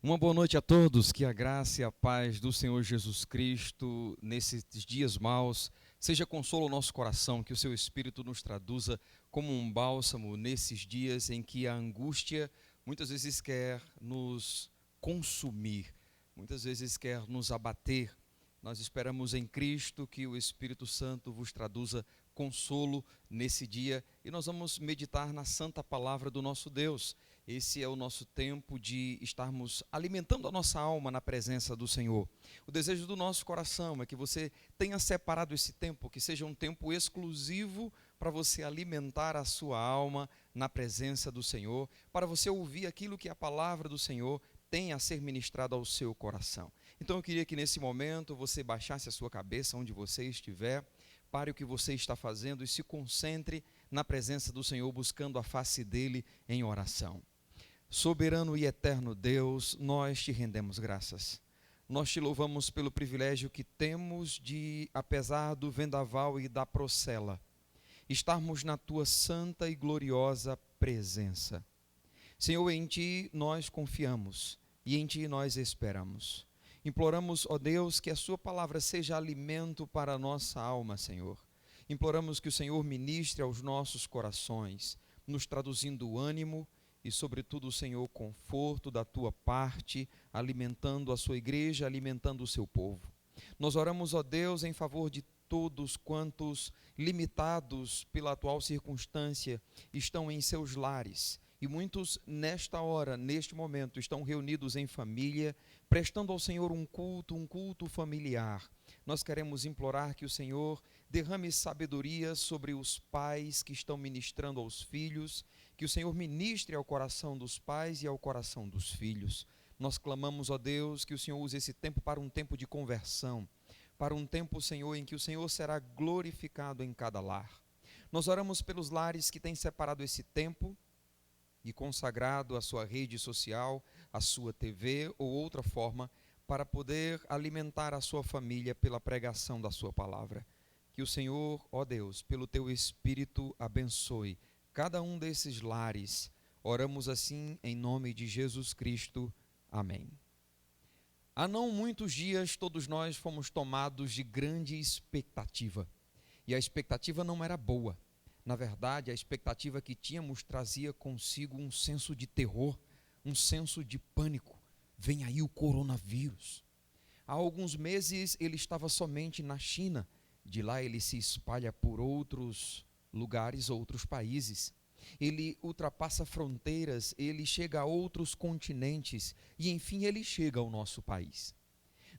Uma boa noite a todos, que a graça e a paz do Senhor Jesus Cristo, nesses dias maus, seja consolo ao nosso coração, que o seu Espírito nos traduza como um bálsamo nesses dias em que a angústia muitas vezes quer nos consumir, muitas vezes quer nos abater. Nós esperamos em Cristo que o Espírito Santo vos traduza consolo nesse dia e nós vamos meditar na santa palavra do nosso Deus. Esse é o nosso tempo de estarmos alimentando a nossa alma na presença do Senhor. O desejo do nosso coração é que você tenha separado esse tempo, que seja um tempo exclusivo para você alimentar a sua alma na presença do Senhor, para você ouvir aquilo que a palavra do Senhor tem a ser ministrado ao seu coração. Então eu queria que nesse momento você baixasse a sua cabeça onde você estiver, pare o que você está fazendo e se concentre na presença do Senhor, buscando a face dele em oração. Soberano e eterno Deus, nós te rendemos graças. Nós te louvamos pelo privilégio que temos de, apesar do vendaval e da procela, estarmos na tua santa e gloriosa presença. Senhor, em ti nós confiamos e em ti nós esperamos. Imploramos, ó Deus, que a sua palavra seja alimento para a nossa alma, Senhor. Imploramos que o Senhor ministre aos nossos corações, nos traduzindo ânimo e, sobretudo, Senhor, conforto da tua parte, alimentando a sua igreja, alimentando o seu povo. Nós oramos, ó Deus, em favor de todos quantos, limitados pela atual circunstância, estão em seus lares. E muitos, nesta hora, neste momento, estão reunidos em família, prestando ao Senhor um culto familiar. Nós queremos implorar que o Senhor derrame sabedoria sobre os pais que estão ministrando aos filhos, que o Senhor ministre ao coração dos pais e ao coração dos filhos. Nós clamamos, ó Deus, que o Senhor use esse tempo para um tempo de conversão, para um tempo, Senhor, em que o Senhor será glorificado em cada lar. Nós oramos pelos lares que têm separado esse tempo e consagrado a sua rede social, a sua TV ou outra forma, para poder alimentar a sua família pela pregação da sua palavra. Que o Senhor, ó Deus, pelo teu Espírito abençoe cada um desses lares. Oramos assim em nome de Jesus Cristo. Amém. Há não muitos dias todos nós fomos tomados de grande expectativa. E a expectativa não era boa. Na verdade, a expectativa que tínhamos trazia consigo um senso de terror, um senso de pânico. Vem aí o coronavírus. Há alguns meses ele estava somente na China. De lá ele se espalha por outros lugares, outros países. Ele ultrapassa fronteiras, ele chega a outros continentes e, enfim, ele chega ao nosso país.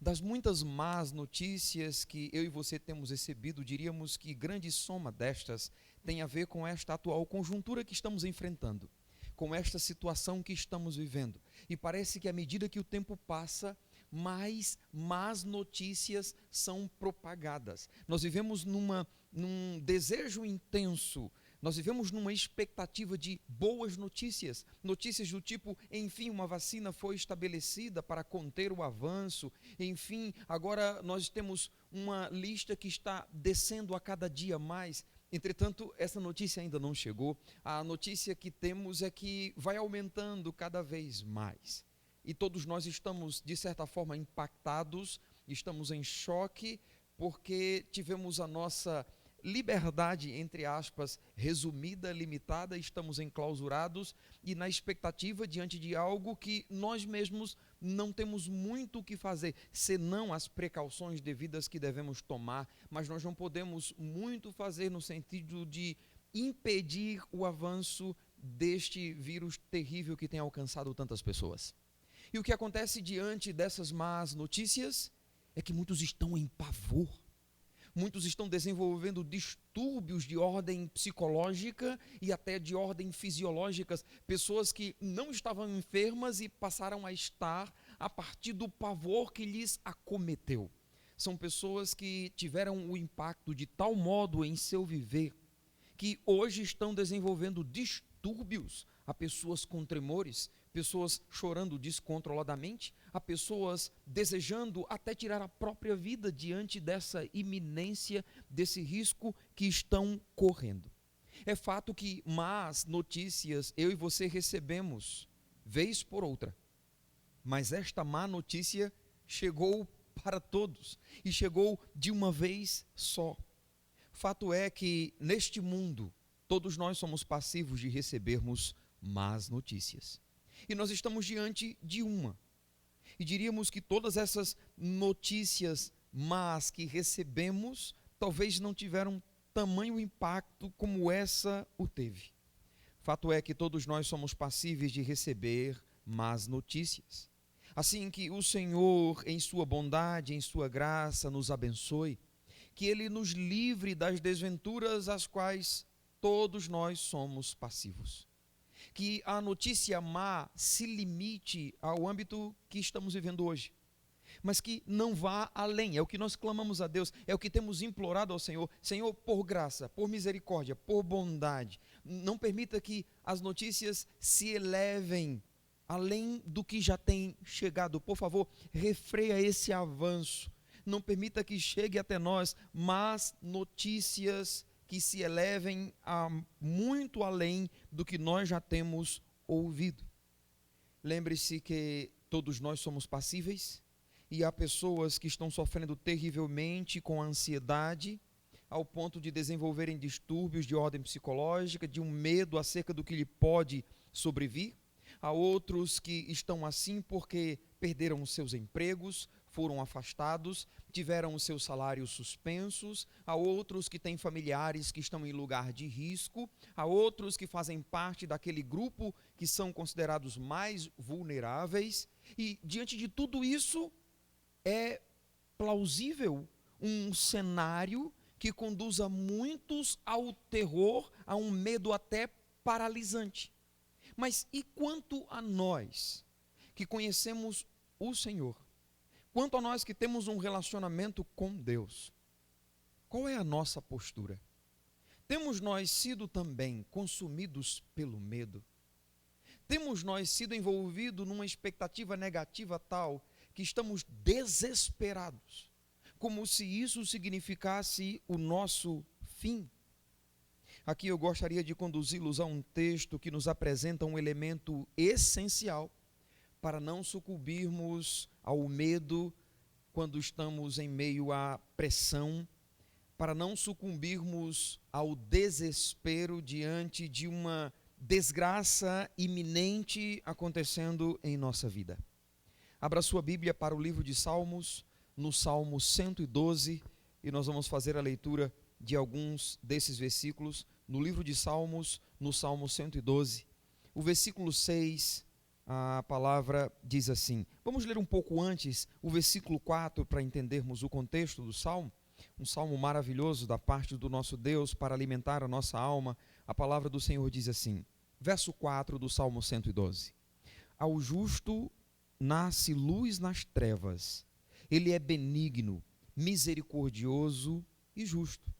Das muitas más notícias que eu e você temos recebido, diríamos que grande soma destas tem a ver com esta atual conjuntura que estamos enfrentando, com esta situação que estamos vivendo. E parece que à medida que o tempo passa, mais más notícias são propagadas. Nós vivemos num desejo intenso, nós vivemos numa expectativa de boas notícias, notícias do tipo, enfim, uma vacina foi estabelecida para conter o avanço, enfim, agora nós temos uma lista que está descendo a cada dia mais. Entretanto, essa notícia ainda não chegou. A notícia que temos é que vai aumentando cada vez mais. E todos nós estamos, de certa forma, impactados, estamos em choque, porque tivemos a nossa liberdade, entre aspas, resumida, limitada, estamos enclausurados e na expectativa diante de algo que nós mesmos não temos muito o que fazer, senão as precauções devidas que devemos tomar, mas nós não podemos muito fazer no sentido de impedir o avanço deste vírus terrível que tem alcançado tantas pessoas. E o que acontece diante dessas más notícias é que muitos estão em pavor. Muitos estão desenvolvendo distúrbios de ordem psicológica e até de ordem fisiológica. Pessoas que não estavam enfermas e passaram a estar a partir do pavor que lhes acometeu. São pessoas que tiveram o impacto de tal modo em seu viver que hoje estão desenvolvendo distúrbios. Há pessoas com tremores, pessoas chorando descontroladamente, há pessoas desejando até tirar a própria vida diante dessa iminência, desse risco que estão correndo. É fato que más notícias eu e você recebemos, vez por outra. Mas esta má notícia chegou para todos e chegou de uma vez só. Fato é que neste mundo todos nós somos passivos de recebermos más notícias. E nós estamos diante de uma. E diríamos que todas essas notícias más que recebemos talvez não tiveram tamanho impacto como essa o teve. Fato é que todos nós somos passíveis de receber más notícias. Assim que o Senhor, em sua bondade, em sua graça, nos abençoe, que Ele nos livre das desventuras às quais todos nós somos passivos. Que a notícia má se limite ao âmbito que estamos vivendo hoje, mas que não vá além. É o que nós clamamos a Deus, é o que temos implorado ao Senhor. Senhor, por graça, por misericórdia, por bondade, não permita que as notícias se elevem além do que já tem chegado. Por favor, refreia esse avanço. Não permita que chegue até nós más notícias que se elevem a muito além do que nós já temos ouvido. Lembre-se que todos nós somos passíveis e há pessoas que estão sofrendo terrivelmente com ansiedade, ao ponto de desenvolverem distúrbios de ordem psicológica, de um medo acerca do que lhe pode sobrevir. Há outros que estão assim porque perderam os seus empregos, foram afastados, tiveram os seus salários suspensos. Há outros que têm familiares que estão em lugar de risco. Há outros que fazem parte daquele grupo que são considerados mais vulneráveis. E diante de tudo isso, é plausível um cenário que conduza muitos ao terror, a um medo até paralisante. Mas e quanto a nós que conhecemos o Senhor? Quanto a nós que temos um relacionamento com Deus? Qual é a nossa postura? Temos nós sido também consumidos pelo medo? Temos nós sido envolvidos numa expectativa negativa tal que estamos desesperados, como se isso significasse o nosso fim? Aqui eu gostaria de conduzi-los a um texto que nos apresenta um elemento essencial para não sucumbirmos ao medo quando estamos em meio à pressão, para não sucumbirmos ao desespero diante de uma desgraça iminente acontecendo em nossa vida. Abra sua Bíblia para o livro de Salmos, no Salmo 112, e nós vamos fazer a leitura de alguns desses versículos, no livro de Salmos, no Salmo 112. O versículo 6, a palavra diz assim. Vamos ler um pouco antes o versículo 4 para entendermos o contexto do Salmo. Um salmo maravilhoso da parte do nosso Deus para alimentar a nossa alma. A palavra do Senhor diz assim, verso 4 do Salmo 112. Ao justo nasce luz nas trevas, ele é benigno, misericordioso e justo.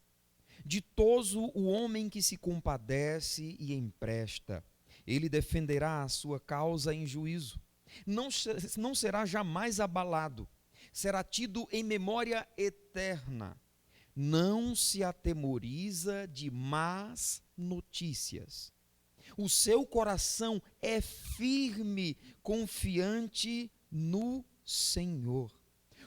Ditoso o homem que se compadece e empresta, ele defenderá a sua causa em juízo. Não será jamais abalado, será tido em memória eterna. Não se atemoriza de más notícias. O seu coração é firme, confiante no Senhor.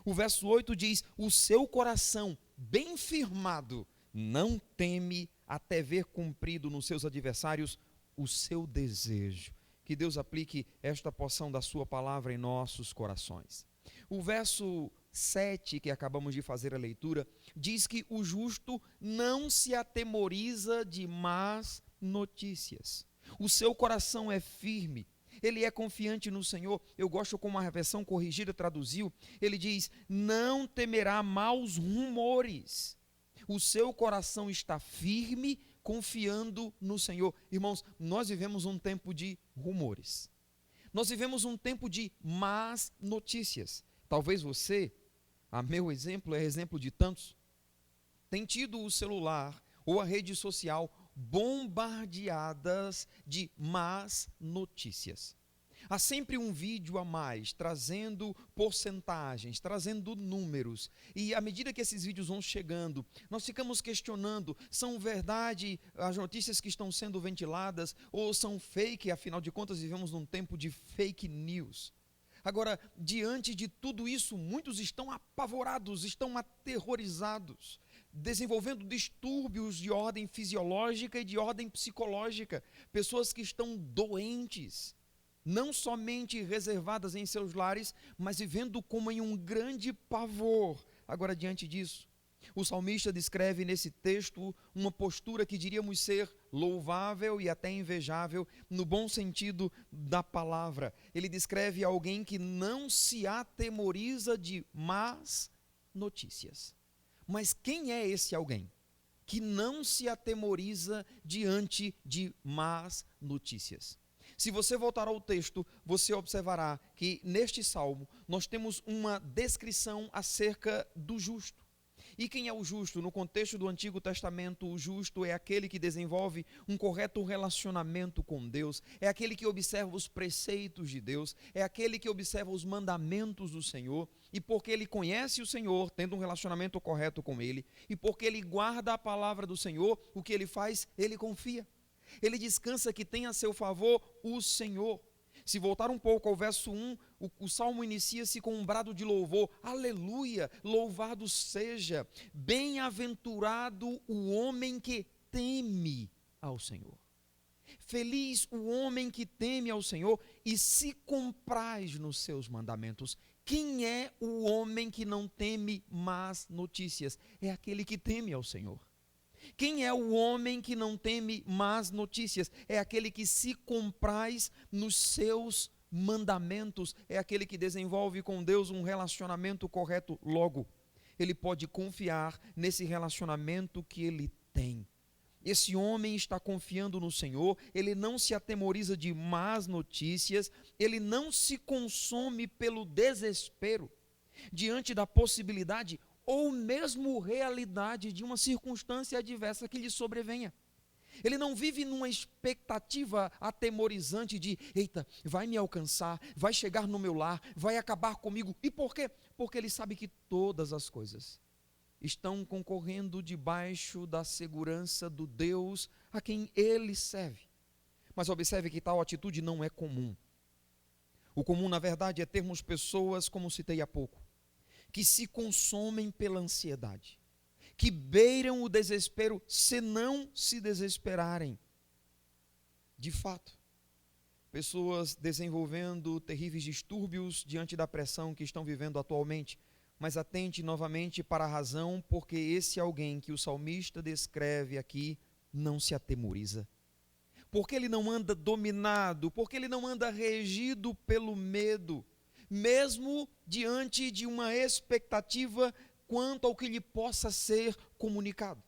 O verso 8 diz, o seu coração bem firmado não teme até ver cumprido nos seus adversários o seu desejo. Que Deus aplique esta porção da sua palavra em nossos corações. O verso 7, que acabamos de fazer a leitura, diz que o justo não se atemoriza de más notícias. O seu coração é firme, ele é confiante no Senhor. Eu gosto como a versão corrigida traduziu, ele diz, não temerá maus rumores. O seu coração está firme, confiando no Senhor. Irmãos, nós vivemos um tempo de rumores. Nós vivemos um tempo de más notícias. Talvez você, a meu exemplo é exemplo de tantos, tem tido o celular ou a rede social bombardeadas de más notícias. Há sempre um vídeo a mais, trazendo porcentagens, trazendo números. E à medida que esses vídeos vão chegando, nós ficamos questionando, são verdade as notícias que estão sendo ventiladas ou são fake? Afinal de contas, vivemos num tempo de fake news. Agora, diante de tudo isso, muitos estão apavorados, estão aterrorizados, desenvolvendo distúrbios de ordem fisiológica e de ordem psicológica. Pessoas que estão doentes, não somente reservadas em seus lares, mas vivendo como em um grande pavor. Agora, diante disso, o salmista descreve nesse texto uma postura que diríamos ser louvável e até invejável, no bom sentido da palavra. Ele descreve alguém que não se atemoriza de más notícias. Mas quem é esse alguém que não se atemoriza diante de más notícias? Se você voltar ao texto, você observará que neste salmo nós temos uma descrição acerca do justo. E quem é o justo? No contexto do Antigo Testamento, o justo é aquele que desenvolve um correto relacionamento com Deus, é aquele que observa os preceitos de Deus, é aquele que observa os mandamentos do Senhor, e porque ele conhece o Senhor, tendo um relacionamento correto com Ele, e porque ele guarda a palavra do Senhor, o que ele faz? Ele confia. Ele descansa que tem a seu favor o Senhor. Se voltar um pouco ao verso 1, o salmo inicia-se com um brado de louvor. Aleluia, louvado seja, bem-aventurado o homem que teme ao Senhor. Feliz o homem que teme ao Senhor e se compraz nos seus mandamentos. Quem é o homem que não teme más notícias? É aquele que teme ao Senhor. Quem é o homem que não teme más notícias? É aquele que se compraz nos seus mandamentos, é aquele que desenvolve com Deus um relacionamento correto. Logo, ele pode confiar nesse relacionamento que ele tem. Esse homem está confiando no Senhor, ele não se atemoriza de más notícias, ele não se consome pelo desespero diante da possibilidade ou mesmo realidade de uma circunstância adversa que lhe sobrevenha. Ele não vive numa expectativa atemorizante de, eita, vai me alcançar, vai chegar no meu lar, vai acabar comigo. E por quê? Porque ele sabe que todas as coisas estão concorrendo debaixo da segurança do Deus a quem ele serve. Mas observe que tal atitude não é comum. O comum, na verdade, é termos pessoas, como citei há pouco, que se consomem pela ansiedade, que beiram o desespero se não se desesperarem. De fato, pessoas desenvolvendo terríveis distúrbios diante da pressão que estão vivendo atualmente, mas atente novamente para a razão, porque esse alguém que o salmista descreve aqui não se atemoriza. Porque ele não anda dominado, porque ele não anda regido pelo medo, mesmo diante de uma expectativa quanto ao que lhe possa ser comunicado.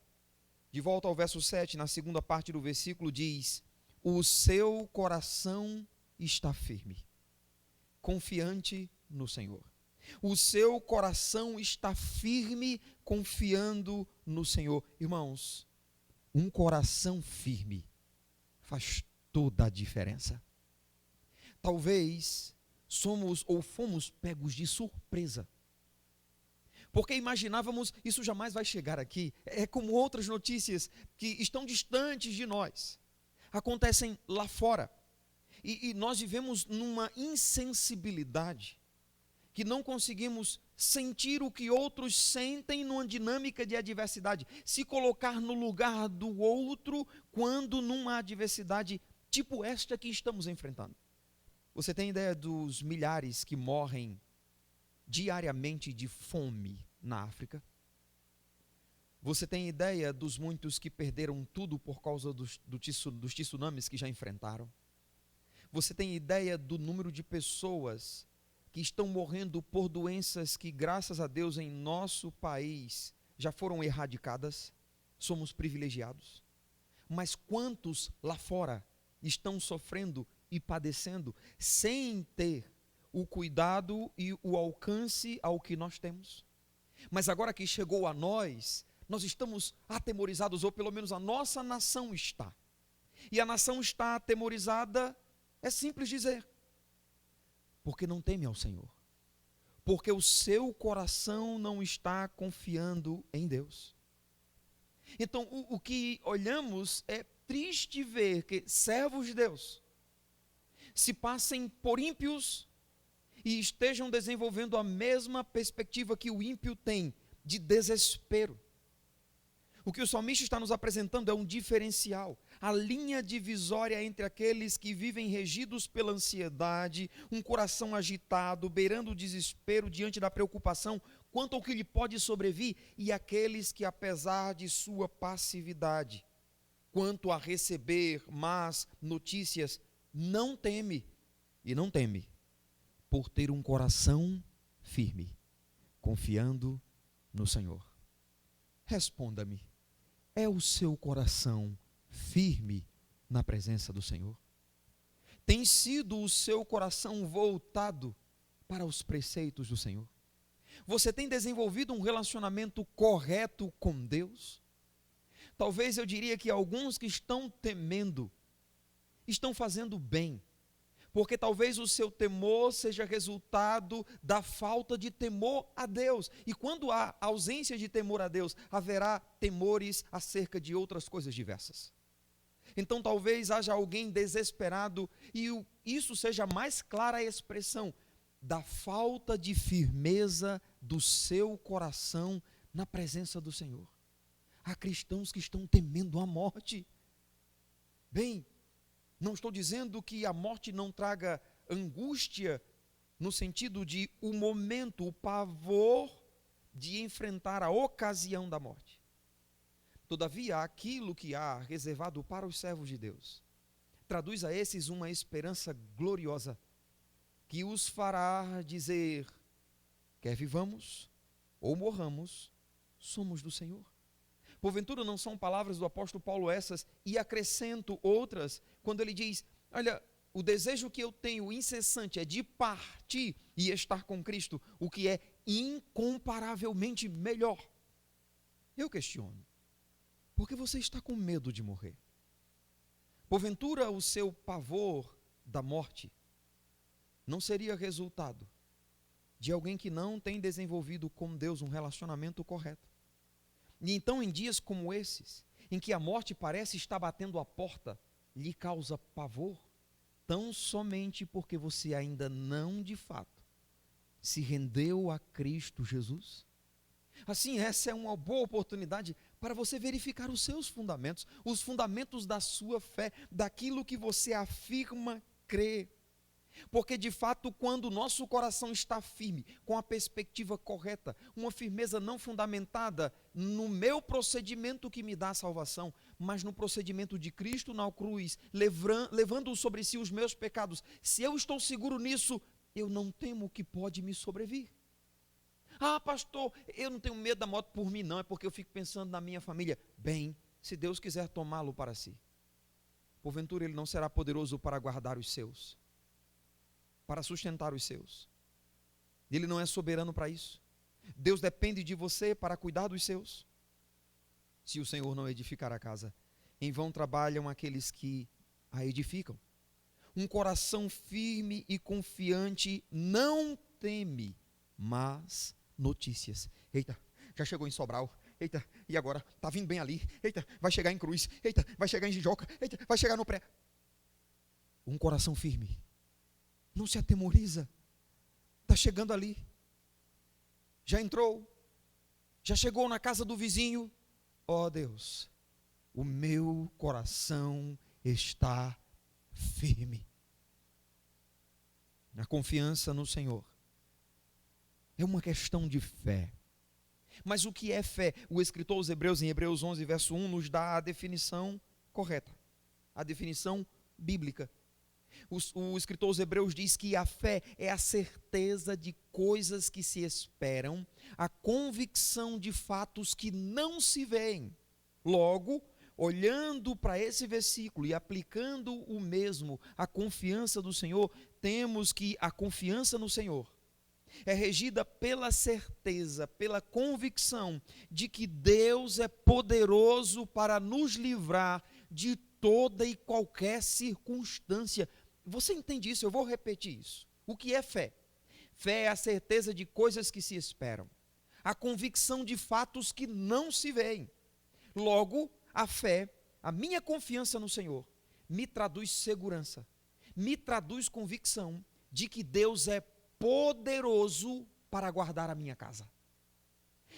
De volta ao verso 7, na segunda parte do versículo, diz: o seu coração está firme, confiante no Senhor. O seu coração está firme, confiando no Senhor. Irmãos, um coração firme faz toda a diferença. Talvez somos ou fomos pegos de surpresa, porque imaginávamos, isso jamais vai chegar aqui. É como outras notícias que estão distantes de nós, acontecem lá fora, e nós vivemos numa insensibilidade, que não conseguimos sentir o que outros sentem numa dinâmica de adversidade, se colocar no lugar do outro quando numa adversidade tipo esta que estamos enfrentando. Você tem ideia dos milhares que morrem diariamente de fome na África? Você tem ideia dos muitos que perderam tudo por causa dos tsunamis que já enfrentaram? Você tem ideia do número de pessoas que estão morrendo por doenças que, graças a Deus, em nosso país já foram erradicadas? Somos privilegiados. Mas quantos lá fora estão sofrendo e padecendo sem ter o cuidado e o alcance ao que nós temos? Mas agora que chegou a nós estamos atemorizados, ou pelo menos a nossa nação está. E a nação está atemorizada, é simples dizer, porque não teme ao Senhor, porque o seu coração não está confiando em Deus. Então, o que olhamos é triste ver que servos de Deus se passem por ímpios e estejam desenvolvendo a mesma perspectiva que o ímpio tem, de desespero. O que o salmista está nos apresentando é um diferencial, a linha divisória entre aqueles que vivem regidos pela ansiedade, um coração agitado, beirando o desespero diante da preocupação quanto ao que lhe pode sobrevir, e aqueles que, apesar de sua passividade, quanto a receber más notícias, não teme por ter um coração firme, confiando no Senhor. Responda-me, é o seu coração firme na presença do Senhor? Tem sido o seu coração voltado para os preceitos do Senhor? Você tem desenvolvido um relacionamento correto com Deus? Talvez eu diria que alguns que estão temendo, estão fazendo bem, porque talvez o seu temor seja resultado da falta de temor a Deus. E quando há ausência de temor a Deus, haverá temores acerca de outras coisas diversas. Então talvez haja alguém desesperado, e isso seja a mais clara expressão da falta de firmeza do seu coração na presença do Senhor. Há cristãos que estão temendo a morte. Bem, não estou dizendo que a morte não traga angústia, no sentido de o momento, o pavor de enfrentar a ocasião da morte. Todavia, aquilo que há reservado para os servos de Deus, traduz a esses uma esperança gloriosa, que os fará dizer, quer vivamos ou morramos, somos do Senhor. Porventura não são palavras do apóstolo Paulo essas, e acrescento outras, quando ele diz, olha, o desejo que eu tenho incessante é de partir e estar com Cristo, o que é incomparavelmente melhor. Eu questiono, por que você está com medo de morrer? Porventura o seu pavor da morte não seria resultado de alguém que não tem desenvolvido com Deus um relacionamento correto? E então, em dias como esses, em que a morte parece estar batendo a porta, lhe causa pavor, tão somente porque você ainda não, de fato, se rendeu a Cristo Jesus? Assim, essa é uma boa oportunidade para você verificar os seus fundamentos, os fundamentos da sua fé, daquilo que você afirma crer. Porque de fato, quando o nosso coração está firme, com a perspectiva correta, uma firmeza não fundamentada no meu procedimento que me dá a salvação, mas no procedimento de Cristo na cruz, levando sobre si os meus pecados, se eu estou seguro nisso, eu não temo o que pode me sobrevir. Ah, pastor, eu não tenho medo da morte por mim, não, é porque eu fico pensando na minha família. Bem, se Deus quiser tomá-lo para si, porventura Ele não será poderoso para guardar os seus, para sustentar os seus. Ele não é soberano para isso. Deus depende de você para cuidar dos seus. Se o Senhor não edificar a casa, em vão trabalham aqueles que a edificam. Um coração firme e confiante não teme más notícias. Eita, já chegou em Sobral. Eita, e agora? Está vindo bem ali. Eita, vai chegar em Cruz. Eita, vai chegar em Jijoca. Eita, vai chegar no Pré. Um coração firme não se atemoriza. Está chegando ali. Já entrou. Já chegou na casa do vizinho. Ó Deus, o meu coração está firme. A confiança no Senhor é uma questão de fé. Mas o que é fé? O escritor aos Hebreus, em Hebreus 11, verso 1, nos dá a definição correta. A definição bíblica. O escritor aos Hebreus diz que a fé é a certeza de coisas que se esperam, a convicção de fatos que não se veem. Logo, olhando para esse versículo e aplicando o mesmo à confiança do Senhor, temos que a confiança no Senhor é regida pela certeza, pela convicção de que Deus é poderoso para nos livrar de toda e qualquer circunstância. Você entende isso? Eu vou repetir isso. O que é fé? Fé é a certeza de coisas que se esperam, a convicção de fatos que não se veem. Logo, a fé, a minha confiança no Senhor, me traduz segurança, me traduz convicção de que Deus é poderoso para guardar a minha casa.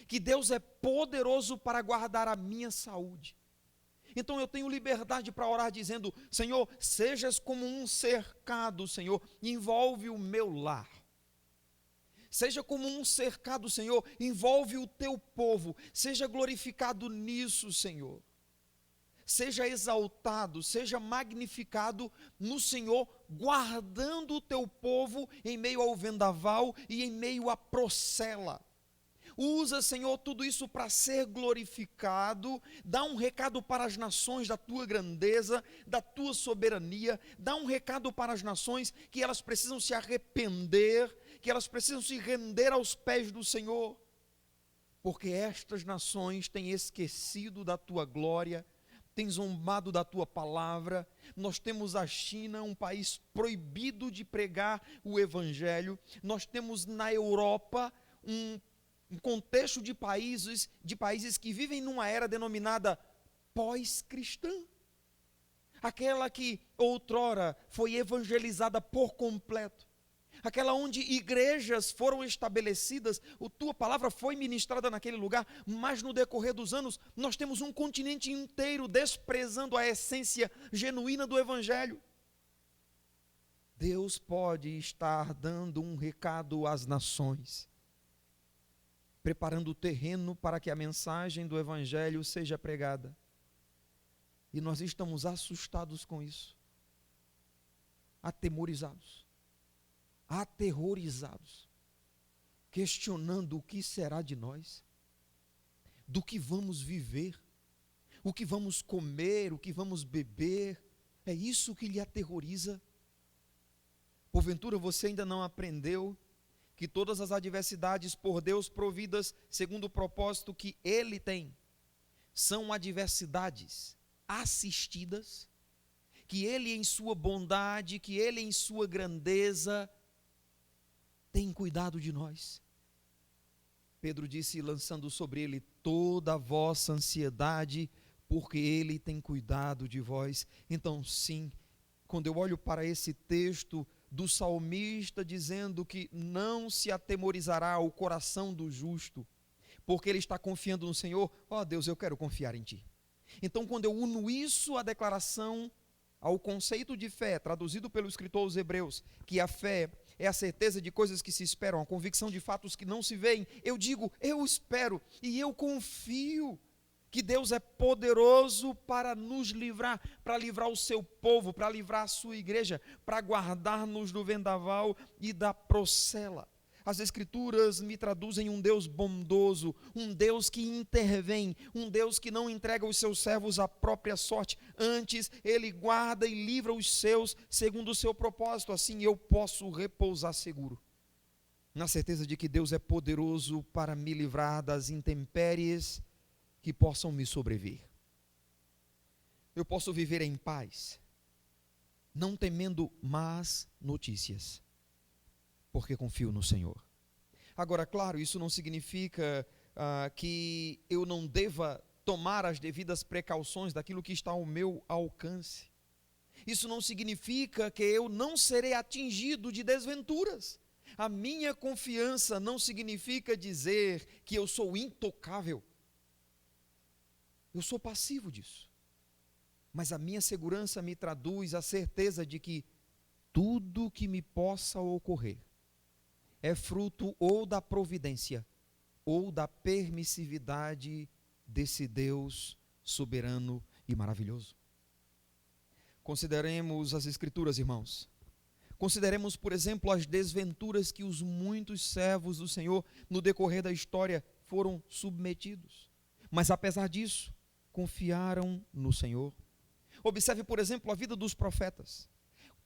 Que Deus é poderoso para guardar a minha saúde. Então eu tenho liberdade para orar dizendo: Senhor, sejas como um cercado, Senhor, envolve o meu lar. Seja como um cercado, Senhor, envolve o teu povo. Seja glorificado nisso, Senhor. Seja exaltado, seja magnificado no Senhor, guardando o teu povo em meio ao vendaval e em meio à procela. Usa, Senhor, tudo isso para ser glorificado. Dá um recado para as nações da tua grandeza, da tua soberania. Dá um recado para as nações que elas precisam se arrepender, que elas precisam se render aos pés do Senhor, porque estas nações têm esquecido da tua glória, têm zombado da tua palavra. Nós temos a China, um país proibido de pregar o evangelho. Nós temos na Europa um contexto de países que vivem numa era denominada pós-cristã, aquela que outrora foi evangelizada por completo, aquela onde igrejas foram estabelecidas, a tua palavra foi ministrada naquele lugar, mas no decorrer dos anos nós temos um continente inteiro desprezando a essência genuína do evangelho. Deus pode estar dando um recado às nações, preparando o terreno para que a mensagem do evangelho seja pregada. E nós estamos assustados com isso, atemorizados, aterrorizados, questionando o que será de nós, do que vamos viver, o que vamos comer, o que vamos beber. É isso que lhe aterroriza? Porventura você ainda não aprendeu que todas as adversidades por Deus providas segundo o propósito que Ele tem, são adversidades assistidas, que Ele em sua bondade, que Ele em sua grandeza, tem cuidado de nós. Pedro disse, lançando sobre Ele toda a vossa ansiedade, porque Ele tem cuidado de vós. Então sim, quando eu olho para esse texto do salmista dizendo que não se atemorizará o coração do justo, porque ele está confiando no Senhor. Ó Deus, eu quero confiar em Ti. Então quando eu uno isso à declaração, ao conceito de fé, traduzido pelo escritor aos Hebreus, que a fé é a certeza de coisas que se esperam, a convicção de fatos que não se veem, eu digo, eu espero e eu confio que Deus é poderoso para nos livrar, para livrar o seu povo, para livrar a sua igreja, para guardar-nos do vendaval e da procela. As Escrituras me traduzem um Deus bondoso, um Deus que intervém, um Deus que não entrega os seus servos à própria sorte, antes Ele guarda e livra os seus segundo o seu propósito. Assim eu posso repousar seguro, na certeza de que Deus é poderoso para me livrar das intempéries que possam me sobrevir. Eu posso viver em paz, não temendo más notícias, porque confio no Senhor. Agora, claro, isso não significa que eu não deva tomar as devidas precauções daquilo que está ao meu alcance. Isso não significa que eu não serei atingido de desventuras. A minha confiança não significa dizer que eu sou intocável. Eu sou passivo disso, mas a minha segurança me traduz a certeza de que tudo que me possa ocorrer é fruto ou da providência ou da permissividade desse Deus soberano e maravilhoso. Consideremos as Escrituras, irmãos. Consideremos, por exemplo, as desventuras que os muitos servos do Senhor no decorrer da história foram submetidos, mas apesar disso confiaram no Senhor. Observe, por exemplo, a vida dos profetas.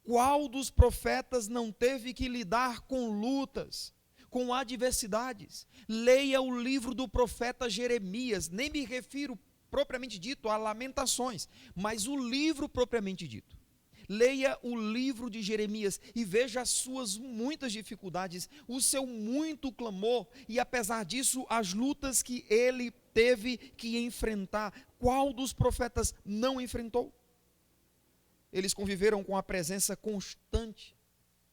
Qual dos profetas não teve que lidar com lutas, com adversidades? Leia o livro do profeta Jeremias, nem me refiro propriamente dito a Lamentações, mas o livro propriamente dito. Leia o livro de Jeremias e veja as suas muitas dificuldades, o seu muito clamor e, apesar disso, as lutas que ele teve que enfrentar. Qual dos profetas não enfrentou? Eles conviveram com a presença constante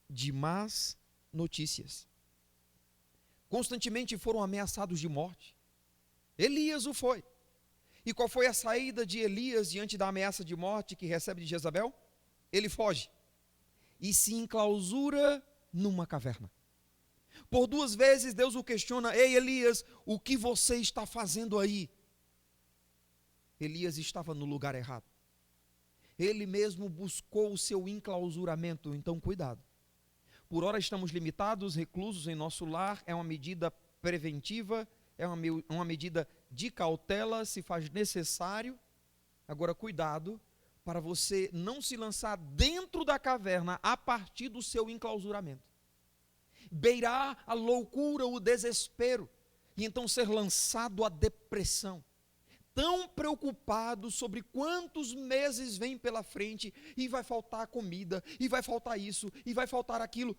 de más notícias. Constantemente foram ameaçados de morte. Elias o foi. E qual foi a saída de Elias diante da ameaça de morte que recebe de Jezabel? Ele foge e se enclausura numa caverna. Por 2 vezes Deus o questiona: ei Elias, o que você está fazendo aí? Elias estava no lugar errado. Ele mesmo buscou o seu enclausuramento, então cuidado. Por ora estamos limitados, reclusos em nosso lar, é uma medida preventiva, é uma medida de cautela, se faz necessário. Agora cuidado, para você não se lançar dentro da caverna a partir do seu enclausuramento. Beirar a loucura, o desespero, e então ser lançado à depressão. Tão preocupado sobre quantos meses vêm pela frente, e vai faltar comida, e vai faltar isso, e vai faltar aquilo.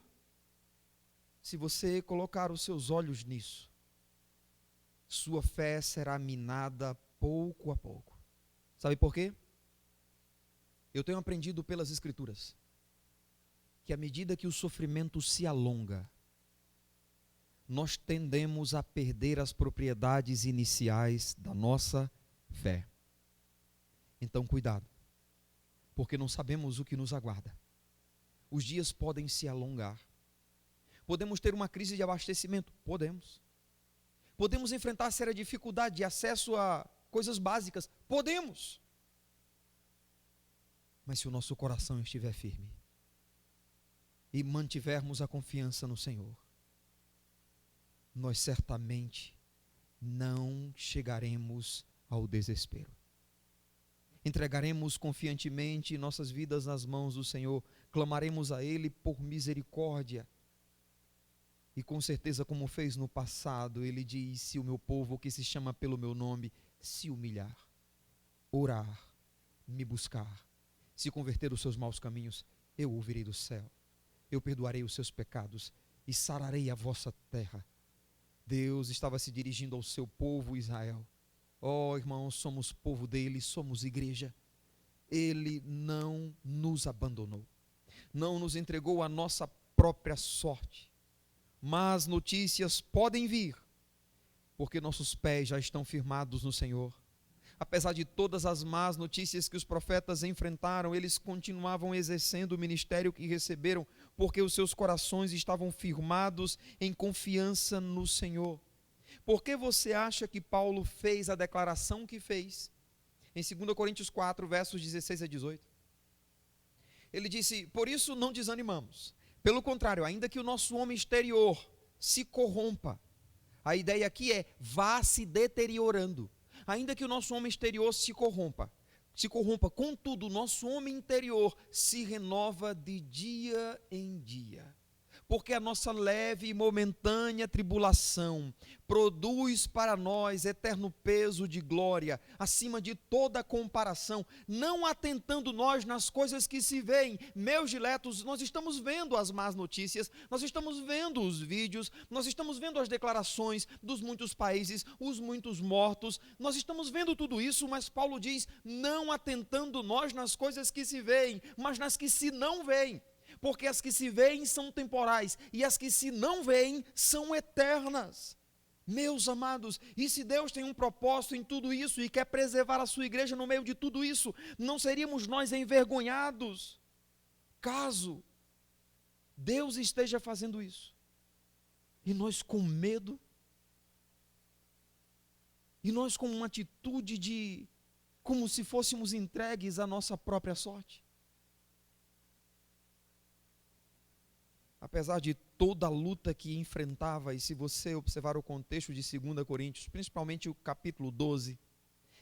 Se você colocar os seus olhos nisso, sua fé será minada pouco a pouco. Sabe por quê? Eu tenho aprendido pelas Escrituras que à medida que o sofrimento se alonga, nós tendemos a perder as propriedades iniciais da nossa fé. Então cuidado, porque não sabemos o que nos aguarda. Os dias podem se alongar. Podemos ter uma crise de abastecimento? Podemos. Podemos enfrentar séria dificuldade de acesso a coisas básicas? Podemos. Mas se o nosso coração estiver firme e mantivermos a confiança no Senhor, nós certamente não chegaremos ao desespero. Entregaremos confiantemente nossas vidas nas mãos do Senhor, clamaremos a Ele por misericórdia. E com certeza, como fez no passado, Ele diz: se o meu povo, que se chama pelo meu nome, se humilhar, orar, me buscar, se converter os seus maus caminhos, eu ouvirei do céu, eu perdoarei os seus pecados e sararei a vossa terra. Deus estava se dirigindo ao seu povo Israel. Oh, irmãos, somos povo dele, somos igreja. Ele não nos abandonou, não nos entregou a nossa própria sorte. Más notícias podem vir, porque nossos pés já estão firmados no Senhor. Apesar de todas as más notícias que os profetas enfrentaram, eles continuavam exercendo o ministério que receberam, porque os seus corações estavam firmados em confiança no Senhor. Por que você acha que Paulo fez a declaração que fez? Em 2 Coríntios 4, versos 16 a 18. Ele disse: por isso não desanimamos. Pelo contrário, ainda que o nosso homem exterior se corrompa, a ideia aqui é: vá se deteriorando. Ainda que o nosso homem exterior se corrompa, contudo, o nosso homem interior se renova de dia em dia. Porque a nossa leve e momentânea tribulação produz para nós eterno peso de glória, acima de toda comparação, não atentando nós nas coisas que se veem. Meus diletos, nós estamos vendo as más notícias, nós estamos vendo os vídeos, nós estamos vendo as declarações dos muitos países, os muitos mortos, nós estamos vendo tudo isso, mas Paulo diz: não atentando nós nas coisas que se veem, mas nas que se não veem. Porque as que se veem são temporais e as que se não veem são eternas. Meus amados, e se Deus tem um propósito em tudo isso e quer preservar a sua igreja no meio de tudo isso, não seríamos nós envergonhados caso Deus esteja fazendo isso e nós com medo, e nós com uma atitude de como se fôssemos entregues à nossa própria sorte? Apesar de toda a luta que enfrentava, e se você observar o contexto de 2 Coríntios, principalmente o capítulo 12,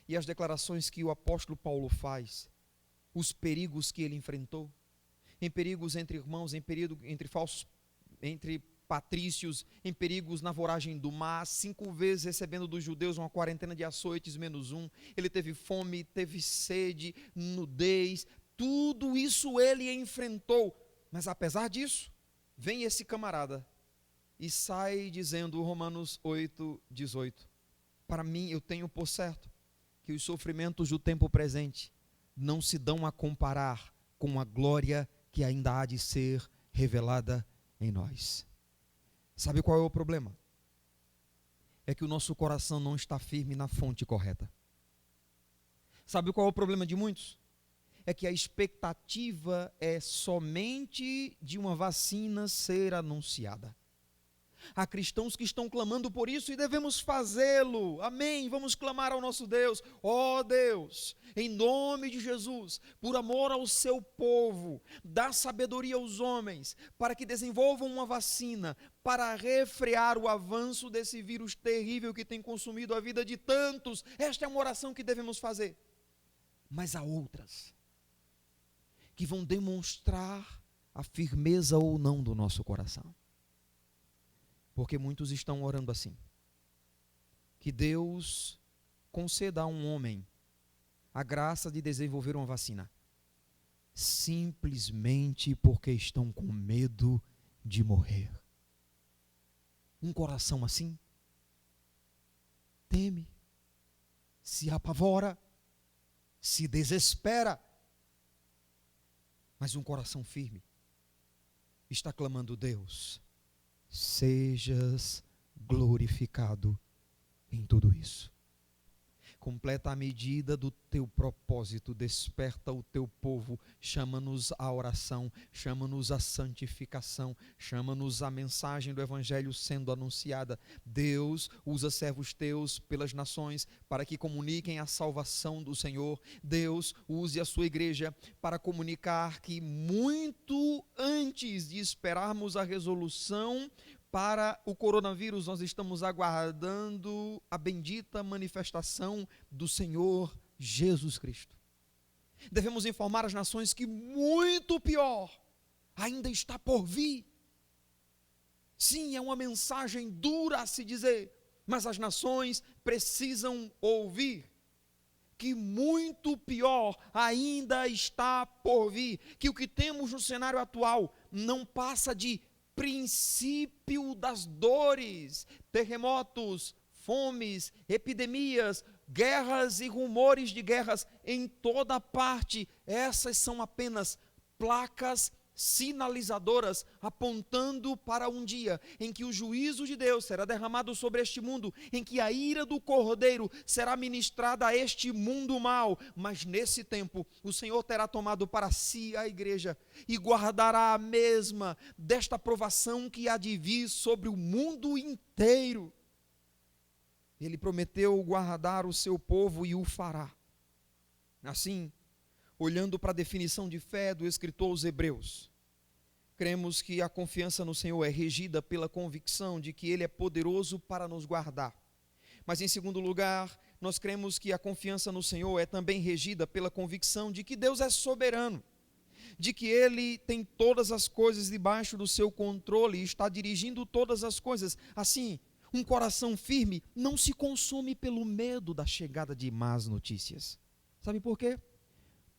e as declarações que o apóstolo Paulo faz, os perigos que ele enfrentou, em perigos entre irmãos, em perigo entre patrícios, em perigos na voragem do mar, 5 vezes recebendo dos judeus uma quarentena de açoites menos 1, ele teve fome, teve sede, nudez, tudo isso ele enfrentou, mas apesar disso, vem esse camarada e sai dizendo, Romanos 8, 18, para mim eu tenho por certo que os sofrimentos do tempo presente não se dão a comparar com a glória que ainda há de ser revelada em nós. Sabe qual é o problema? É que o nosso coração não está firme na fonte correta. Sabe qual é o problema de muitos? É que a expectativa é somente de uma vacina ser anunciada. Há cristãos que estão clamando por isso e devemos fazê-lo. Amém. Vamos clamar ao nosso Deus. Ó Deus, em nome de Jesus, por amor ao seu povo, dá sabedoria aos homens para que desenvolvam uma vacina para refrear o avanço desse vírus terrível que tem consumido a vida de tantos. Esta é uma oração que devemos fazer. Mas há outras que vão demonstrar a firmeza ou não do nosso coração. Porque muitos estão orando assim: que Deus conceda a um homem a graça de desenvolver uma vacina, simplesmente porque estão com medo de morrer. Um coração assim teme, se apavora, se desespera. Mas um coração firme está clamando: Deus, sejas glorificado em tudo isso. Completa a medida do teu propósito, desperta o teu povo, chama-nos à oração, chama-nos à santificação, chama-nos à mensagem do Evangelho sendo anunciada. Deus usa servos teus pelas nações para que comuniquem a salvação do Senhor. Deus use a sua igreja para comunicar que muito antes de esperarmos a resolução para o coronavírus, nós estamos aguardando a bendita manifestação do Senhor Jesus Cristo. Devemos informar as nações que muito pior ainda está por vir. Sim, é uma mensagem dura a se dizer, mas as nações precisam ouvir que muito pior ainda está por vir, que o que temos no cenário atual não passa de princípio das dores, terremotos, fomes, epidemias, guerras e rumores de guerras em toda parte. Essas são apenas placas sinalizadoras apontando para um dia em que o juízo de Deus será derramado sobre este mundo, em que a ira do Cordeiro será ministrada a este mundo mau. Mas nesse tempo o Senhor terá tomado para si a igreja e guardará a mesma desta provação que há de vir sobre o mundo inteiro. Ele prometeu guardar o seu povo e o fará. Assim, olhando para a definição de fé do escritor aos Hebreus, cremos que a confiança no Senhor é regida pela convicção de que Ele é poderoso para nos guardar. Mas em segundo lugar, nós cremos que a confiança no Senhor é também regida pela convicção de que Deus é soberano, de que Ele tem todas as coisas debaixo do seu controle e está dirigindo todas as coisas. Assim, um coração firme não se consome pelo medo da chegada de más notícias. Sabe por quê?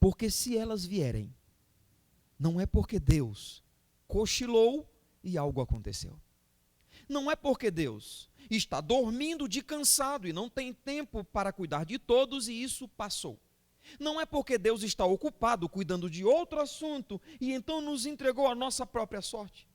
Porque se elas vierem, não é porque Deus cochilou e algo aconteceu. Não é porque Deus está dormindo de cansado e não tem tempo para cuidar de todos e isso passou. Não é porque Deus está ocupado cuidando de outro assunto e então nos entregou a nossa própria sorte.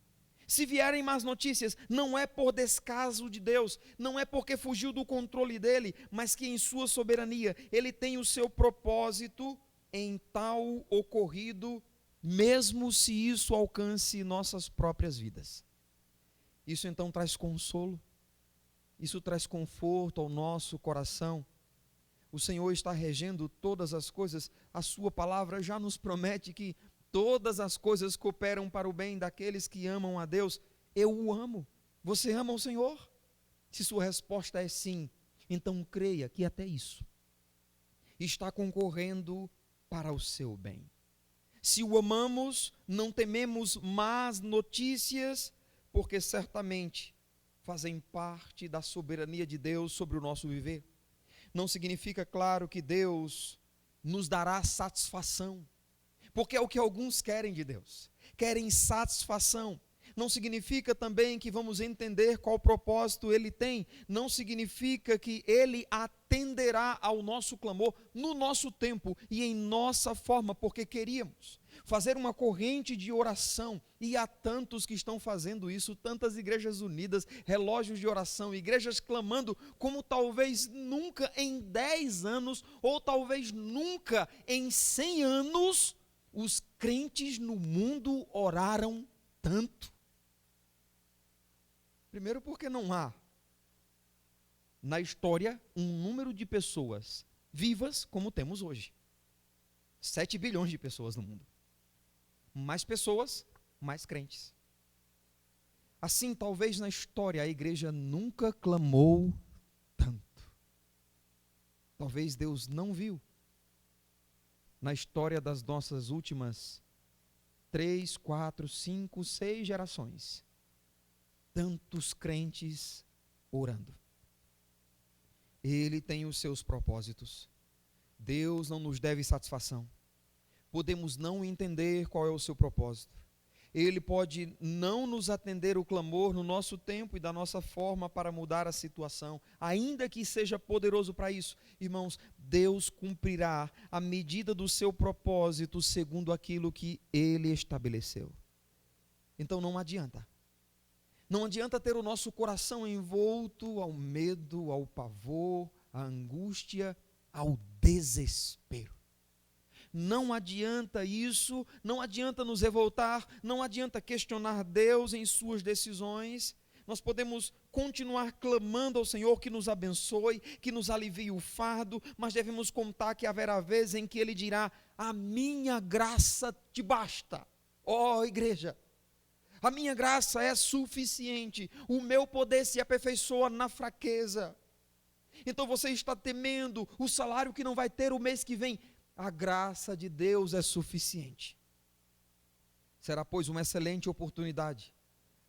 Se vierem más notícias, não é por descaso de Deus, não é porque fugiu do controle dele, mas que em sua soberania Ele tem o seu propósito em tal ocorrido, mesmo se isso alcance nossas próprias vidas. Isso então traz consolo, isso traz conforto ao nosso coração. O Senhor está regendo todas as coisas, a sua palavra já nos promete que todas as coisas cooperam para o bem daqueles que amam a Deus. Eu o amo. Você ama o Senhor? Se sua resposta é sim, então creia que até isso está concorrendo para o seu bem. Se o amamos, não tememos más notícias, porque certamente fazem parte da soberania de Deus sobre o nosso viver. Não significa, claro, que Deus nos dará satisfação, porque é o que alguns querem de Deus, querem satisfação. Não significa também que vamos entender qual propósito Ele tem, não significa que Ele atenderá ao nosso clamor no nosso tempo e em nossa forma, porque queríamos. fazer uma corrente de oração, e há tantos que estão fazendo isso, tantas igrejas unidas, relógios de oração, igrejas clamando como talvez nunca em 10 anos, ou talvez nunca em 100 anos, os crentes no mundo oraram tanto. Primeiro porque não há na história um número de pessoas vivas como temos hoje. 7 bilhões de pessoas no mundo. Mais pessoas, mais crentes. Assim, talvez na história a igreja nunca clamou tanto. Talvez Deus não viu na história das nossas últimas 3, 4, 5, 6 gerações tantos crentes orando. Ele tem os seus propósitos. Deus não nos deve satisfação. Podemos não entender qual é o seu propósito. Ele pode não nos atender o clamor no nosso tempo e da nossa forma para mudar a situação, ainda que seja poderoso para isso. Irmãos, Deus cumprirá a medida do seu propósito segundo aquilo que Ele estabeleceu. Então não adianta. Não adianta ter o nosso coração envolto ao medo, ao pavor, à angústia, ao desespero. Não adianta isso, não adianta nos revoltar, não adianta questionar Deus em suas decisões. Nós podemos continuar clamando ao Senhor que nos abençoe, que nos alivie o fardo, mas devemos contar que haverá vezes em que Ele dirá: a minha graça te basta. Ó igreja, a minha graça é suficiente, o meu poder se aperfeiçoa na fraqueza. Então você está temendo o salário que não vai ter o mês que vem. A graça de Deus é suficiente. Será, pois, uma excelente oportunidade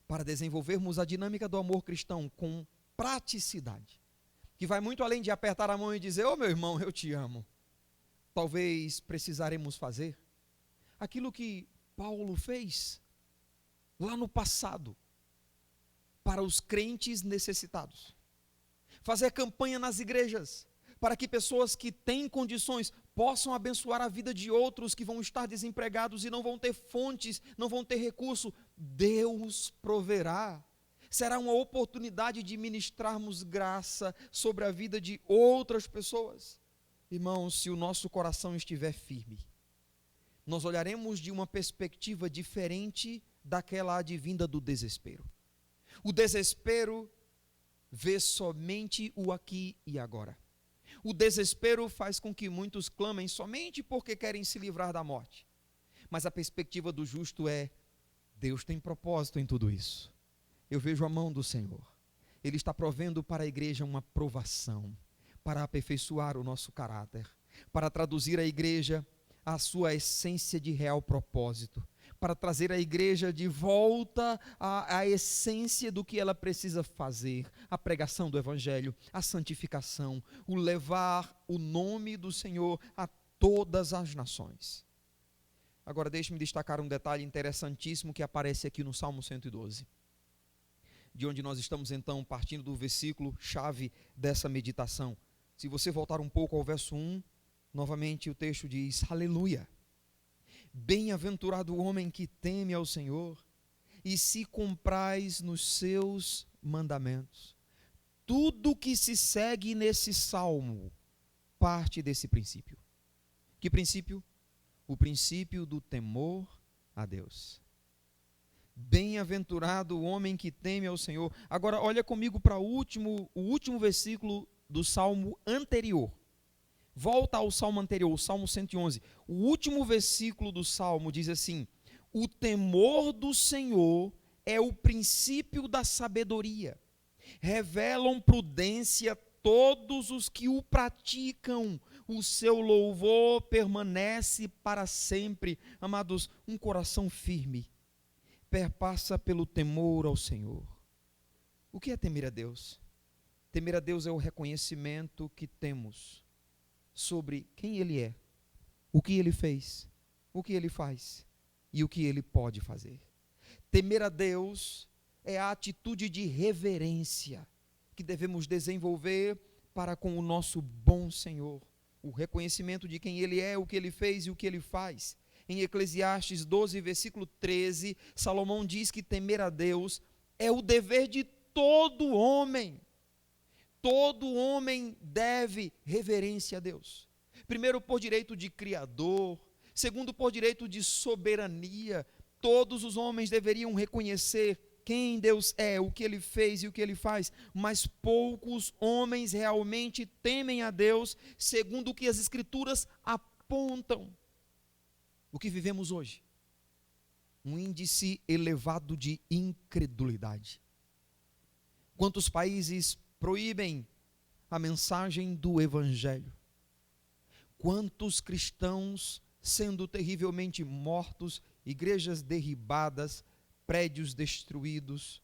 para desenvolvermos a dinâmica do amor cristão com praticidade, que vai muito além de apertar a mão e dizer: ô meu irmão, eu te amo. Talvez precisaremos fazer aquilo que Paulo fez lá no passado para os crentes necessitados. Fazer campanha nas igrejas para que pessoas que têm condições possam abençoar a vida de outros que vão estar desempregados e não vão ter fontes, não vão ter recurso. Deus proverá. Será uma oportunidade de ministrarmos graça sobre a vida de outras pessoas. Irmãos, se o nosso coração estiver firme, nós olharemos de uma perspectiva diferente daquela advinda do desespero. O desespero vê somente o aqui e agora. O desespero faz com que muitos clamem somente porque querem se livrar da morte. Mas a perspectiva do justo é: Deus tem propósito em tudo isso. Eu vejo a mão do Senhor. Ele está provendo para a igreja uma provação, para aperfeiçoar o nosso caráter, para traduzir a igreja à sua essência de real propósito, para trazer a igreja de volta à essência do que ela precisa fazer: a pregação do evangelho, a santificação, o levar o nome do Senhor a todas as nações. Agora deixe-me destacar um detalhe interessantíssimo que aparece aqui no Salmo 112, de onde nós estamos então partindo do versículo chave dessa meditação. Se você voltar um pouco ao verso 1, novamente o texto diz: aleluia. Bem-aventurado o homem que teme ao Senhor e se compraz nos seus mandamentos. Tudo que se segue nesse salmo parte desse princípio. Que princípio? O princípio do temor a Deus. Bem-aventurado o homem que teme ao Senhor. Agora olha comigo para o último versículo do salmo anterior. Volta ao salmo anterior, o salmo 111. O último versículo do salmo diz assim: o temor do Senhor é o princípio da sabedoria. Revelam prudência todos os que o praticam. O seu louvor permanece para sempre. Amados, um coração firme perpassa pelo temor ao Senhor. O que é temer a Deus? Temer a Deus é o reconhecimento que temos sobre quem Ele é, o que Ele fez, o que Ele faz e o que Ele pode fazer. Temer a Deus é a atitude de reverência que devemos desenvolver para com o nosso bom Senhor. O reconhecimento de quem Ele é, o que Ele fez e o que Ele faz. Em Eclesiastes 12, versículo 13, Salomão diz que temer a Deus é o dever de todo homem. Todo homem deve reverência a Deus. Primeiro, por direito de criador. Segundo, por direito de soberania. Todos os homens deveriam reconhecer quem Deus é, o que Ele fez e o que Ele faz. Mas poucos homens realmente temem a Deus, segundo o que as Escrituras apontam. O que vivemos hoje? Um índice elevado de incredulidade. Quantos países proíbem a mensagem do Evangelho? Quantos cristãos sendo terrivelmente mortos, igrejas derribadas, prédios destruídos,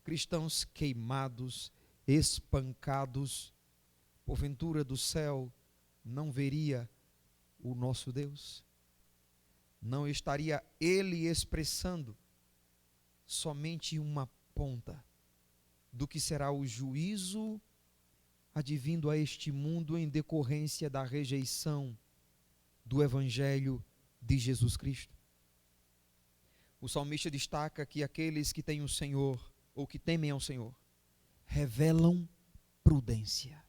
cristãos queimados, espancados, porventura do céu não veria o nosso Deus? Não estaria Ele expressando somente uma ponta do que será o juízo advindo a este mundo em decorrência da rejeição do Evangelho de Jesus Cristo? O salmista destaca que aqueles que têm o Senhor, ou que temem ao Senhor, revelam prudência.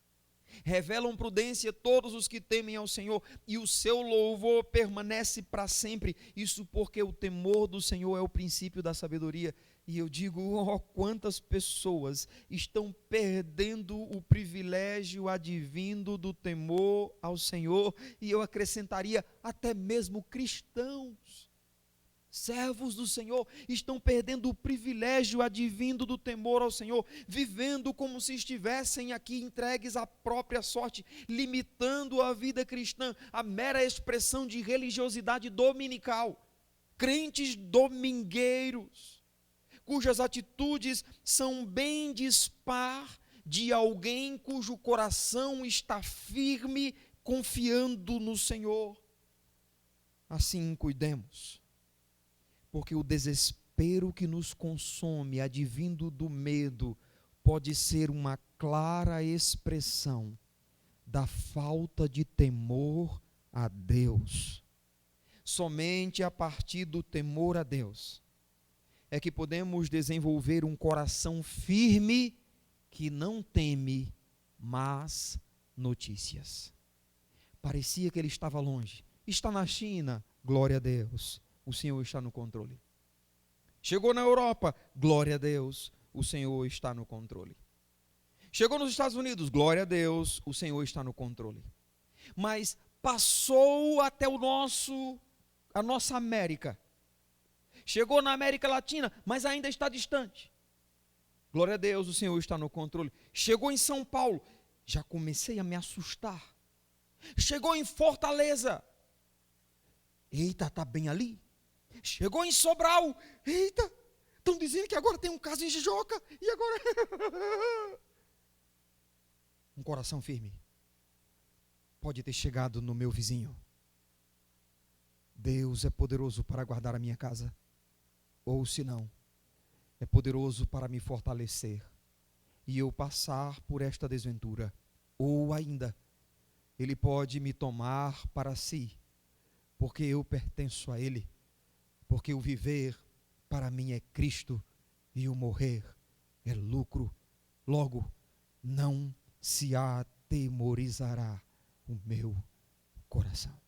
Revelam prudência todos os que temem ao Senhor, e o seu louvor permanece para sempre. Isso porque o temor do Senhor é o princípio da sabedoria. E eu digo, quantas pessoas estão perdendo o privilégio advindo do temor ao Senhor, e eu acrescentaria, até mesmo cristãos, servos do Senhor, estão perdendo o privilégio advindo do temor ao Senhor, vivendo como se estivessem aqui entregues à própria sorte, limitando a vida cristã à mera expressão de religiosidade dominical. Crentes domingueiros, cujas atitudes são bem dispar de alguém cujo coração está firme, confiando no Senhor. Assim cuidemos, porque o desespero que nos consome, advindo do medo, pode ser uma clara expressão da falta de temor a Deus. Somente a partir do temor a Deus é que podemos desenvolver um coração firme que não teme más notícias. Parecia que ele estava longe. Está na China, glória a Deus, o Senhor está no controle. Chegou na Europa, glória a Deus, o Senhor está no controle. Chegou nos Estados Unidos, glória a Deus, o Senhor está no controle. Mas passou até a nossa América. Chegou na América Latina, mas ainda está distante. Glória a Deus, o Senhor está no controle. Chegou em São Paulo, já comecei a me assustar. Chegou em Fortaleza, eita, está bem ali. Chegou em Sobral, eita, estão dizendo que agora tem um caso em Jijoca, e agora? Um coração firme pode ter chegado no meu vizinho. Deus é poderoso para guardar a minha casa, ou se não, é poderoso para me fortalecer e eu passar por esta desventura, ou ainda, Ele pode me tomar para si, porque eu pertenço a Ele, porque o viver para mim é Cristo e o morrer é lucro. Logo, não se atemorizará o meu coração.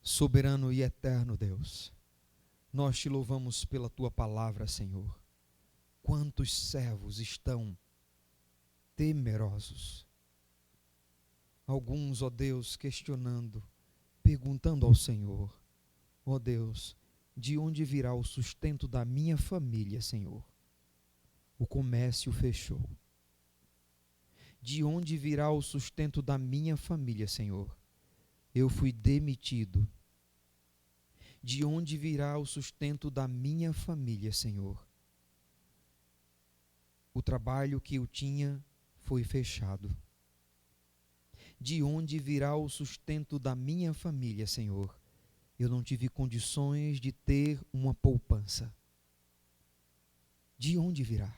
Soberano e eterno Deus, nós te louvamos pela tua palavra, Senhor. Quantos servos estão temerosos. Alguns, ó Deus, questionando, perguntando ao Senhor: ó Deus, de onde virá o sustento da minha família, Senhor? O comércio fechou. De onde virá o sustento da minha família, Senhor? Eu fui demitido. De onde virá o sustento da minha família, Senhor? O trabalho que eu tinha foi fechado. De onde virá o sustento da minha família, Senhor? Eu não tive condições de ter uma poupança. De onde virá?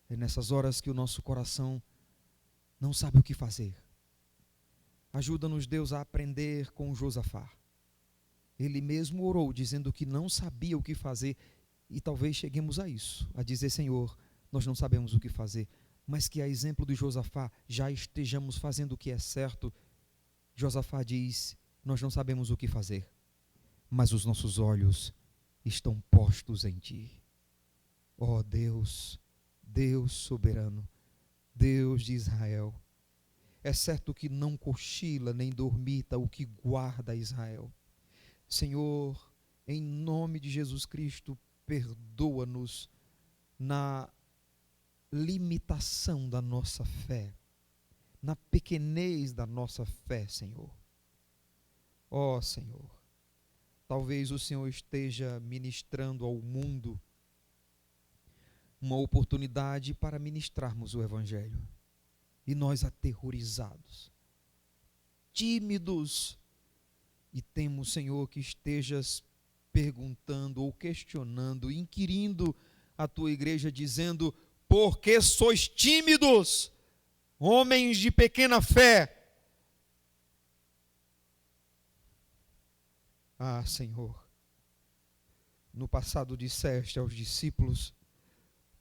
É nessas horas que o nosso coração não sabe o que fazer. Ajuda-nos, Deus, a aprender com Josafá. Ele mesmo orou, dizendo que não sabia o que fazer, e talvez cheguemos a isso, a dizer: Senhor, nós não sabemos o que fazer, mas que a exemplo de Josafá já estejamos fazendo o que é certo. Josafá diz: nós não sabemos o que fazer, mas os nossos olhos estão postos em Ti. Ó Deus, Deus soberano, Deus de Israel, é certo que não cochila nem dormita o que guarda Israel. Senhor, em nome de Jesus Cristo, perdoa-nos na limitação da nossa fé, na pequenez da nossa fé, Senhor. Ó Senhor, talvez o Senhor esteja ministrando ao mundo uma oportunidade para ministrarmos o Evangelho. E nós aterrorizados, tímidos, e temos, Senhor, que estejas perguntando ou questionando, inquirindo a Tua igreja, dizendo: por que sois tímidos, homens de pequena fé? Ah, Senhor, no passado disseste aos discípulos: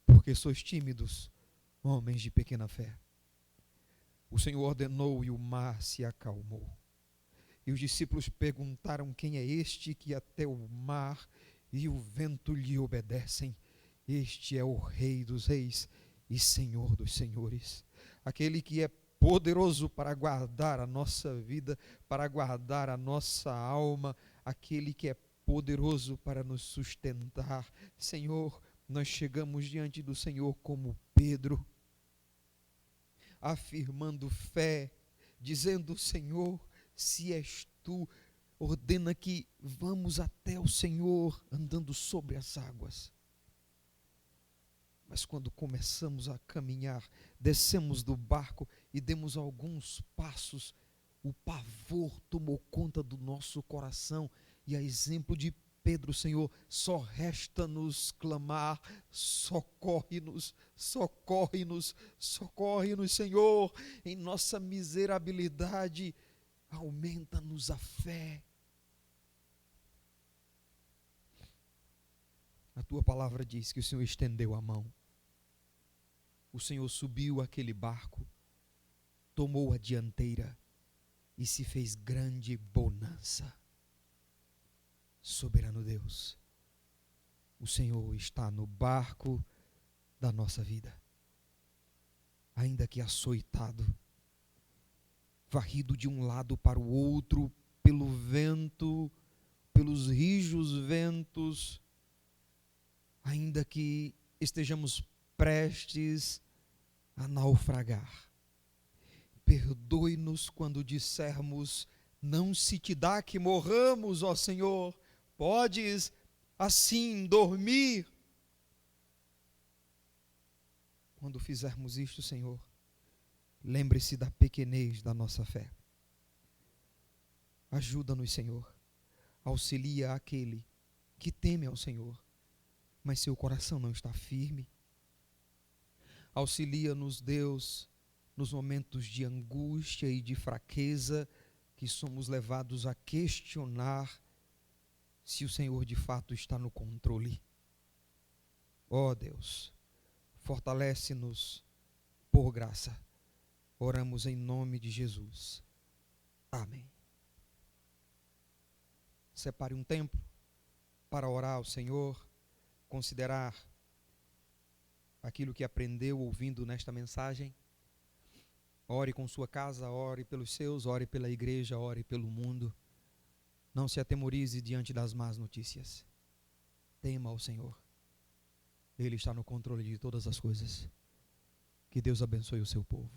porque sois tímidos, homens de pequena fé. O Senhor ordenou e o mar se acalmou. E os discípulos perguntaram: quem é este que até o mar e o vento lhe obedecem? Este é o Rei dos reis e Senhor dos senhores, aquele que é poderoso para guardar a nossa vida, para guardar a nossa alma, aquele que é poderoso para nos sustentar. Senhor, nós chegamos diante do Senhor como Pedro, afirmando fé, dizendo: Senhor, se és Tu, ordena que vamos até o Senhor andando sobre as águas. Mas quando começamos a caminhar, descemos do barco e demos alguns passos, o pavor tomou conta do nosso coração, e a exemplo de Pedro, Senhor, só resta-nos clamar: socorre-nos, socorre-nos, socorre-nos, Senhor, em nossa miserabilidade, aumenta-nos a fé. A Tua palavra diz que o Senhor estendeu a mão, o Senhor subiu aquele barco, tomou a dianteira e se fez grande bonança. Soberano Deus, o Senhor está no barco da nossa vida, ainda que açoitado, varrido de um lado para o outro pelo vento, pelos rijos ventos, ainda que estejamos prestes a naufragar. Perdoe-nos quando dissermos: não se te dá que morramos, ó Senhor. Podes assim dormir. Quando fizermos isto, Senhor, lembre-se da pequenez da nossa fé. Ajuda-nos, Senhor. Auxilia aquele que teme ao Senhor, mas seu coração não está firme. Auxilia-nos, Deus, nos momentos de angústia e de fraqueza, que somos levados a questionar se o Senhor de fato está no controle. Ó Deus, fortalece-nos por graça. Oramos em nome de Jesus. Amém. Separe um tempo para orar ao Senhor, considerar aquilo que aprendeu ouvindo nesta mensagem. Ore com sua casa, ore pelos seus, ore pela igreja, ore pelo mundo. Não se atemorize diante das más notícias. Tema ao Senhor. Ele está no controle de todas as coisas. Que Deus abençoe o seu povo.